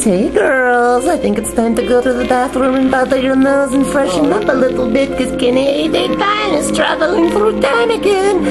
boys, hey girls, I think it's time to go to the bathroom and bother your nose and freshen up a little bit, cause Kenny 889 is traveling through time again.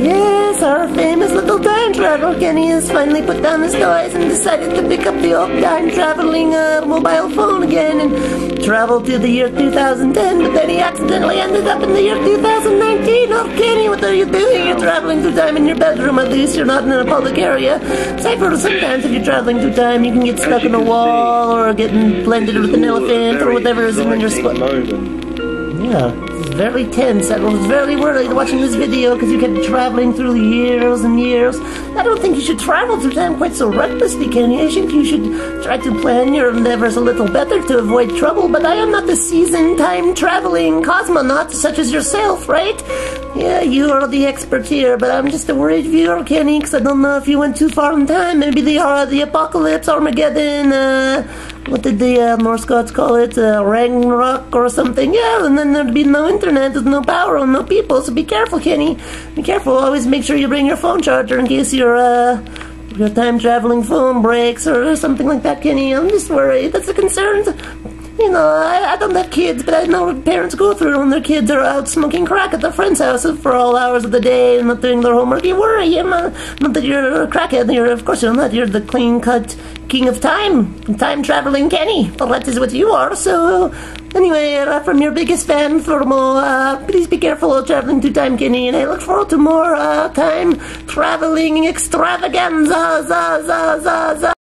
Yes, our famous little time traveler Kenny has finally put down his toys and decided to pick up the old time traveling mobile phone again and travel to the year 2010, but then he accidentally ended up in the year 2019. Oh, Kenny, what are you doing? You're traveling through time in your bedroom, at least you're not in a public area. Except for sometimes if you're traveling through time, you can get stuck in a wall or getting blended with an elephant or whatever is in your spot. Yeah, it's very tense. I was very worried watching this video because you kept traveling through years and years. I don't think you should travel through time quite so recklessly, Kenny. I think you should try to plan your endeavors a little better to avoid trouble, but I am not a seasoned time-traveling cosmonaut such as yourself, right? Yeah, you are the expert here, but I'm just a worried viewer, Kenny, because I don't know if you went too far in time. Maybe the apocalypse, Armageddon, what did the Norse gods call it? Ragnarok or something? Yeah, and then there'd be no internet, there's no power, and no people, so be careful, Kenny. Be careful, always make sure you bring your phone charger in case your time-traveling phone breaks or something like that, Kenny. I'm just worried, that's a concern. You know, I don't have kids, but I know what parents go through when their kids are out smoking crack at their friend's house for all hours of the day and not doing their homework. You worry, not that you're a crackhead, of course you're not, you're the clean-cut king of time-traveling Kenny. Well, that is what you are, so anyway, from your biggest fan, Thermo, please be careful while traveling through time, Kenny, and I look forward to more time-traveling extravaganza.